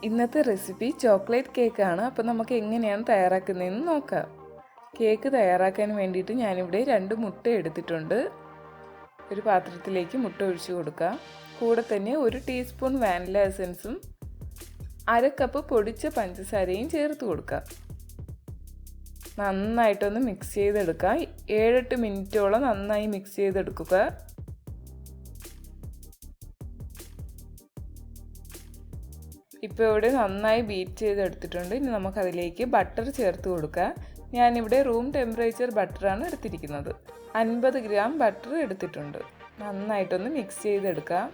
ഇന്നത്തെ recipe chocolate കേക്കാണ്. അപ്പോൾ നമുക്ക് എങ്ങനെയാണ് തയ്യാറാക്കുന്നതെന്ന് നോക്കാം. കേക്ക് തയ്യാറാക്കാൻ വേണ്ടിയിട്ട് ഞാനിവിടെ 2 മുട്ട എടുത്തിട്ടുണ്ട്. ഒരു പാത്രത്തിലേക്ക് മുട്ട ഒഴിച്ചു കൊടുക്കാം. കൂടെ തന്നെ 1 ടീസ്പൂൺ വാനില എസൻസും 1/2 കപ്പ് പൊടിച്ച പഞ്ചസാരയും ചേർത്ത് കൊടുക്കാം. നന്നായിട്ടൊന്ന് മിക്സ് ചെയ്തെടുക്കാം. 7-8 മിനിറ്റോളം നന്നായി മിക്സ് ചെയ്തെടുക്കുക. ഇപ്പോൾ ഇവിടെ നന്നായി ബീറ്റ് ചെയ്തെടുത്തിട്ടുണ്ട്. ഇനി നമുക്കതിലേക്ക് ബട്ടർ ചേർത്ത് കൊടുക്കാം. ഞാനിവിടെ റൂം ടെമ്പറേച്ചർ ബട്ടറാണ് എടുത്തിരിക്കുന്നത്. 50 ഗ്രാം ബട്ടർ എടുത്തിട്ടുണ്ട്. നന്നായിട്ടൊന്ന് മിക്സ് ചെയ്തെടുക്കാം.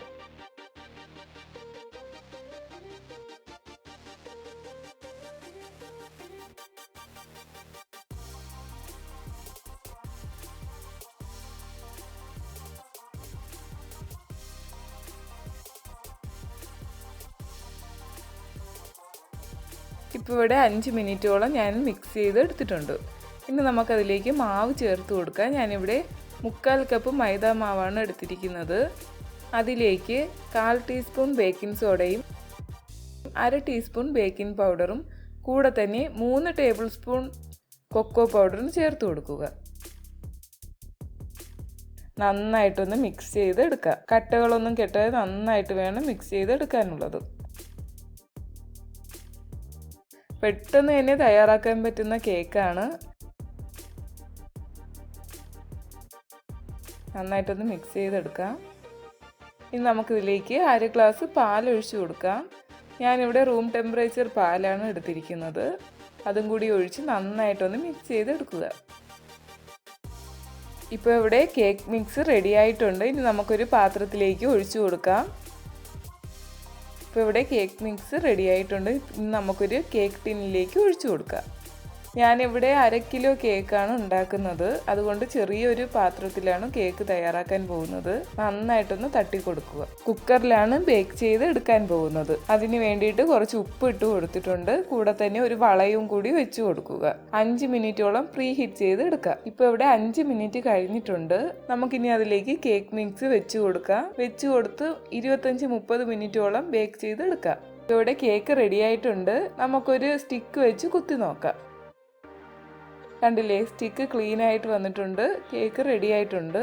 ഇപ്പോൾ ഇവിടെ 5 മിനിറ്റോളം ഞാൻ മിക്സ് ചെയ്ത് എടുത്തിട്ടുണ്ട്. ഇനി നമുക്കതിലേക്ക് മാവ് ചേർത്ത് കൊടുക്കാം. ഞാനിവിടെ 3/4 കപ്പ് മൈദ മാവാണ് എടുത്തിരിക്കുന്നത്. അതിലേക്ക് 1/4 ടീസ്പൂൺ ബേക്കിംഗ് സോഡയും 1/2 ടീസ്പൂൺ ബേക്കിംഗ് പൗഡറും കൂടെ തന്നെ 3 ടേബിൾ സ്പൂൺ കൊക്കോ പൗഡറും ചേർത്ത് കൊടുക്കുക. നന്നായിട്ടൊന്ന് മിക്സ് ചെയ്തെടുക്കുക. കട്ടകളൊന്നും കെട്ടാതെ നന്നായിട്ട് വേണം മിക്സ് ചെയ്തെടുക്കാനുള്ളത്. പെട്ടെന്ന് തന്നെ തയ്യാറാക്കാൻ പറ്റുന്ന കേക്കാണ്. നന്നായിട്ടൊന്ന് മിക്സ് ചെയ്തെടുക്കാം. ഇനി നമുക്കിതിലേക്ക് 1/2 ഗ്ലാസ് പാൽ ഒഴിച്ചു കൊടുക്കാം. ഞാനിവിടെ റൂം ടെമ്പറേച്ചർ പാലാണ് എടുത്തിരിക്കുന്നത്. അതും കൂടി ഒഴിച്ച് നന്നായിട്ടൊന്ന് മിക്സ് ചെയ്തെടുക്കുക. ഇപ്പോൾ ഇവിടെ കേക്ക് മിക്സ് റെഡി ആയിട്ടുണ്ട്. ഇനി നമുക്കൊരു പാത്രത്തിലേക്ക് ഒഴിച്ചു കൊടുക്കാം. ഇപ്പോൾ ഇവിടെ കേക്ക് മിക്സ് റെഡി ആയിട്ടുണ്ട്. നമുക്കൊരു കേക്ക് ടിന്നിലേക്ക് ഒഴിച്ചു കൊടുക്കാം. ഞാനിവിടെ 1/2 കിലോ കേക്കാണ് ഉണ്ടാക്കുന്നത്. അതുകൊണ്ട് ചെറിയൊരു പാത്രത്തിലാണ് കേക്ക് തയ്യാറാക്കാൻ പോകുന്നത്. നന്നായിട്ടൊന്ന് തട്ടി കൊടുക്കുക. കുക്കറിലാണ് ബേക്ക് ചെയ്ത് എടുക്കാൻ പോകുന്നത്. അതിന് വേണ്ടിയിട്ട് കുറച്ച് ഉപ്പ് ഇട്ട് കൊടുത്തിട്ടുണ്ട്. കൂടെ തന്നെ ഒരു വളയും കൂടി വെച്ച് കൊടുക്കുക. 5 മിനിറ്റോളം പ്രീ ഹീറ്റ് ചെയ്ത് എടുക്കുക. ഇപ്പോൾ ഇവിടെ 5 മിനിറ്റ് കഴിഞ്ഞിട്ടുണ്ട്. നമുക്കിനി അതിലേക്ക് കേക്ക് മിക്സ് വെച്ച് കൊടുക്കാം. വെച്ച് കൊടുത്ത് 25-30 മിനിറ്റോളം ബേക്ക് ചെയ്ത് എടുക്കാം. ഇവിടെ കേക്ക് റെഡി ആയിട്ടുണ്ട്. നമുക്കൊരു സ്റ്റിക്ക് വെച്ച് കുത്തി നോക്കാം. കണ്ടില്ലേ, സ്റ്റിക്ക് ക്ലീൻ ആയിട്ട് വന്നിട്ടുണ്ട്. കേക്ക് റെഡി ആയിട്ടുണ്ട്.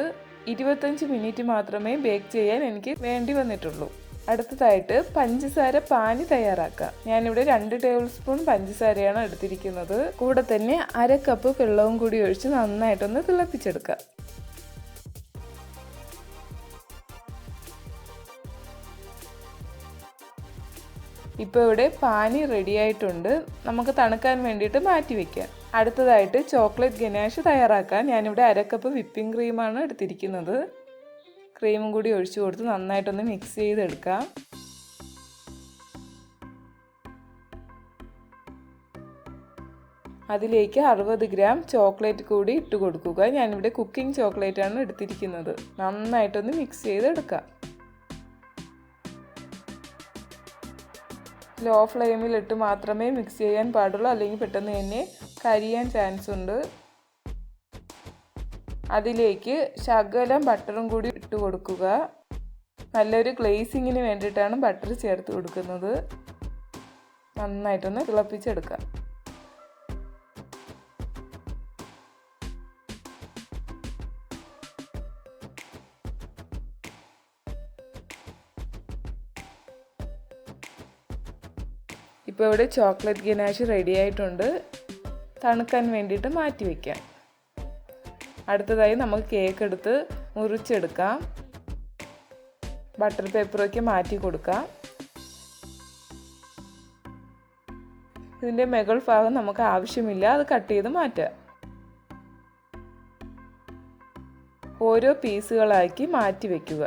25 മിനിറ്റ് മാത്രമേ ബേക്ക് ചെയ്യാൻ എനിക്ക് വേണ്ടി വന്നിട്ടുള്ളൂ. അടുത്തതായിട്ട് പഞ്ചസാര പാനി തയ്യാറാക്കാം. ഞാനിവിടെ 2 ടേബിൾ സ്പൂൺ പഞ്ചസാരയാണ് എടുത്തിരിക്കുന്നത്. കൂടെ തന്നെ 1/2 കപ്പ് വെള്ളവും കൂടി ഒഴിച്ച് നന്നായിട്ടൊന്ന് തിളപ്പിച്ചെടുക്കാം. ഇപ്പോൾ ഇവിടെ പാനി റെഡി ആയിട്ടുണ്ട്. നമുക്ക് തണുക്കാൻ വേണ്ടിയിട്ട് മാറ്റി വയ്ക്കാം. അടുത്തതായിട്ട് ചോക്ലേറ്റ് ഗനാഷ് തയ്യാറാക്കാൻ ഞാനിവിടെ 1/2 കപ്പ് വിപ്പിംഗ് ക്രീമാണ് എടുത്തിരിക്കുന്നത്. ക്രീമും കൂടി ഒഴിച്ചു കൊടുത്ത് നന്നായിട്ടൊന്ന് മിക്സ് ചെയ്തെടുക്കാം. അതിലേക്ക് 60 ഗ്രാം ചോക്ലേറ്റ് കൂടി ഇട്ട് കൊടുക്കുക. ഞാനിവിടെ കുക്കിംഗ് ചോക്ലേറ്റാണ് എടുത്തിരിക്കുന്നത്. നന്നായിട്ടൊന്ന് മിക്സ് ചെയ്തെടുക്കാം. ലോ ഫ്ലെയിമിലിട്ട് മാത്രമേ മിക്സ് ചെയ്യാൻ പാടുള്ളൂ, അല്ലെങ്കിൽ പെട്ടെന്ന് തന്നെ കരിയാൻ ചാൻസ് ഉണ്ട്. അതിലേക്ക് ശകലം ബട്ടറും കൂടി ഇട്ട് കൊടുക്കുക. നല്ലൊരു ഗ്ലേസിങ്ങിന് വേണ്ടിയിട്ടാണ് ബട്ടർ ചേർത്ത് കൊടുക്കുന്നത്. നന്നായിട്ടൊന്ന് തിളപ്പിച്ചെടുക്കാം. ഇപ്പോൾ ഇവിടെ ചോക്ലേറ്റ് ഗനാഷ് റെഡി ആയിട്ടുണ്ട്. തണുക്കാൻ വേണ്ടിയിട്ട് മാറ്റി വയ്ക്കാം. അടുത്തതായി നമുക്ക് കേക്ക് എടുത്ത് മുറിച്ചെടുക്കാം. ബട്ടർ പേപ്പറൊക്കെ മാറ്റി കൊടുക്കാം. ഇതിൻ്റെ മുകൾ ഭാഗം നമുക്ക് ആവശ്യമില്ല, അത് കട്ട് ചെയ്ത് മാറ്റാം. ഓരോ പീസുകളാക്കി മാറ്റി വയ്ക്കുക.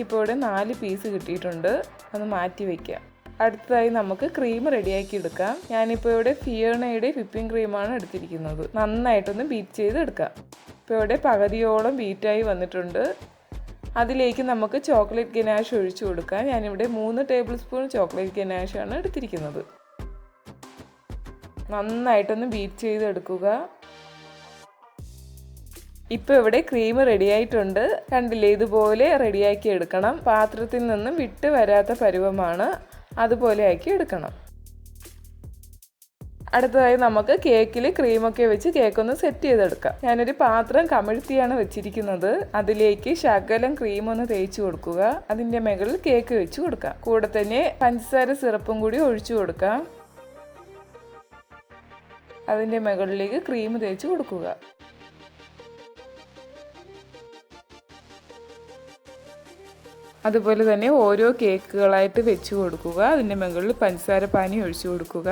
ഇപ്പോൾ ഇവിടെ 4 പീസ് കിട്ടിയിട്ടുണ്ട്. അത് മാറ്റി വയ്ക്കാം. അടുത്തതായി നമുക്ക് ക്രീം റെഡിയാക്കി എടുക്കാം. ഞാനിപ്പോൾ ഇവിടെ ഫിയോണയുടെ വിപ്പിംഗ് ക്രീമാണ് എടുത്തിരിക്കുന്നത്. നന്നായിട്ടൊന്ന് ബീറ്റ് ചെയ്ത് എടുക്കാം. ഇപ്പോൾ ഇവിടെ പകുതിയോളം ബീറ്റായി വന്നിട്ടുണ്ട്. അതിലേക്ക് നമുക്ക് ചോക്ലേറ്റ് ഗനാഷ് ഒഴിച്ചു കൊടുക്കാം. ഞാനിവിടെ 3 ടേബിൾ സ്പൂൺ ചോക്ലേറ്റ് ഗനാഷാണ് എടുത്തിരിക്കുന്നത്. നന്നായിട്ടൊന്ന് ബീറ്റ് ചെയ്തെടുക്കുക. ഇപ്പോൾ ഇവിടെ ക്രീം റെഡിയായിട്ടുണ്ട്. കണ്ടില്ലേ, ഇതുപോലെ റെഡിയാക്കി എടുക്കണം. പാത്രത്തിൽ നിന്നും വിട്ട് വരാത്ത പരുവമാണ്, അതുപോലെ ആക്കി എടുക്കണം. അടുത്തതായി നമുക്ക് കേക്കിൽ ക്രീമൊക്കെ വെച്ച് കേക്കൊന്ന് സെറ്റ് ചെയ്തെടുക്കാം. ഞാനൊരു പാത്രം കമിഴ്ത്തിയാണ് വെച്ചിരിക്കുന്നത്. അതിലേക്ക് ശകലം ക്രീം ഒന്ന് തേച്ച് കൊടുക്കുക. അതിൻ്റെ മുകളിൽ കേക്ക് വെച്ച് കൊടുക്കാം. കൂടെ തന്നെ പഞ്ചസാര സിറപ്പും കൂടി ഒഴിച്ചു കൊടുക്കാം. അതിൻ്റെ മുകളിലേക്ക് ക്രീം തേച്ച് കൊടുക്കുക. അതുപോലെ തന്നെ ഓരോ കേക്കുകളായിട്ട് വെച്ച് കൊടുക്കുക. അതിൻ്റെ മുകളിൽ പഞ്ചസാര പാനി ഒഴിച്ചു കൊടുക്കുക.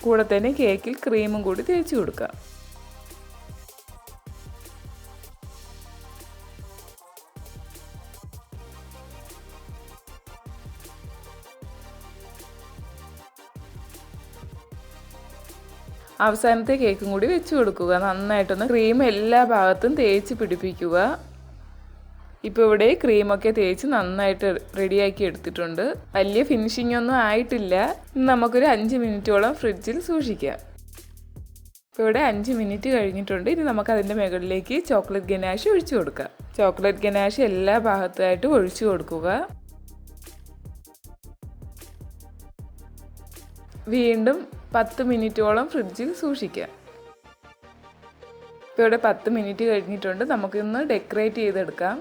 കൂടെ തന്നെ കേക്കിൽ ക്രീമും കൂടി തേച്ച് കൊടുക്കുക. അവസാനത്തെ കേക്കും കൂടി വെച്ച് കൊടുക്കുക. നന്നായിട്ടൊന്ന് ക്രീം എല്ലാ ഭാഗത്തും തേച്ച് പിടിപ്പിക്കുക. ഇപ്പോൾ ഇവിടെ ക്രീമൊക്കെ തേച്ച് നന്നായിട്ട് റെഡിയാക്കി എടുത്തിട്ടുണ്ട്. വലിയ ഫിനിഷിംഗ് ഒന്നും ആയിട്ടില്ല. നമുക്കൊരു 5 മിനിറ്റോളം ഫ്രിഡ്ജിൽ സൂക്ഷിക്കാം. ഇപ്പോൾ ഇവിടെ 5 മിനിറ്റ് കഴിഞ്ഞിട്ടുണ്ട്. ഇനി നമുക്ക് അതിൻ്റെ മുകളിലേക്ക് ചോക്ലേറ്റ് ഗനാഷ് ഒഴിച്ചു കൊടുക്കാം. ചോക്ലേറ്റ് ഗനാഷ് എല്ലാ ഭാഗത്തായിട്ട് ഒഴിച്ചു കൊടുക്കുക. വീണ്ടും 10 മിനിറ്റോളം ഫ്രിഡ്ജിൽ സൂക്ഷിക്കാം. ഇപ്പോൾ ഇവിടെ 10 മിനിറ്റ് കഴിഞ്ഞിട്ടുണ്ട്. നമുക്കിന്ന് ഡെക്കറേറ്റ് ചെയ്തെടുക്കാം.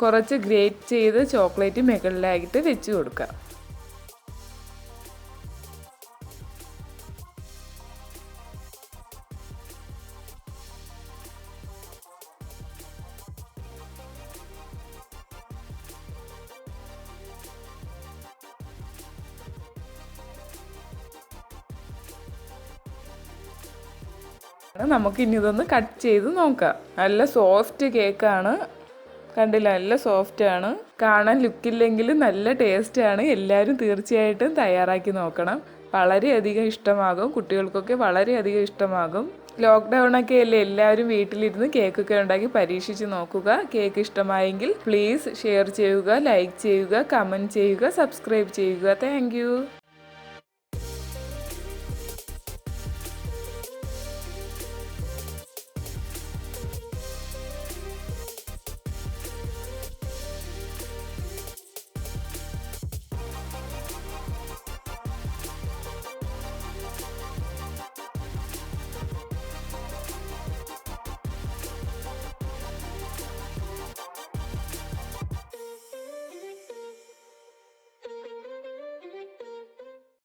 കുറച്ച് ഗ്രേറ്റ് ചെയ്ത് ചോക്ലേറ്റ് മുകളിലായിട്ട് വെച്ച് കൊടുക്കാം. നമുക്കിനി ഇതൊന്ന് കട്ട് ചെയ്ത് നോക്കാം. നല്ല സോഫ്റ്റ് കേക്കാണ്. കണ്ടില്ല, നല്ല സോഫ്റ്റാണ്. കാണാൻ ലുക്കില്ലെങ്കിലും നല്ല ടേസ്റ്റാണ്. എല്ലാവരും തീർച്ചയായിട്ടും തയ്യാറാക്കി നോക്കണം. വളരെയധികം ഇഷ്ടമാകും. കുട്ടികൾക്കൊക്കെ വളരെയധികം ഇഷ്ടമാകും. ലോക്ക്ഡൗണൊക്കെ അല്ലേ, എല്ലാവരും വീട്ടിലിരുന്ന് കേക്കൊക്കെ ഉണ്ടാക്കി പരീക്ഷിച്ച് നോക്കുക. കേക്ക് ഇഷ്ടമായെങ്കിൽ പ്ലീസ് ഷെയർ ചെയ്യുക, ലൈക്ക് ചെയ്യുക, കമൻറ്റ് ചെയ്യുക, സബ്സ്ക്രൈബ് ചെയ്യുക. താങ്ക്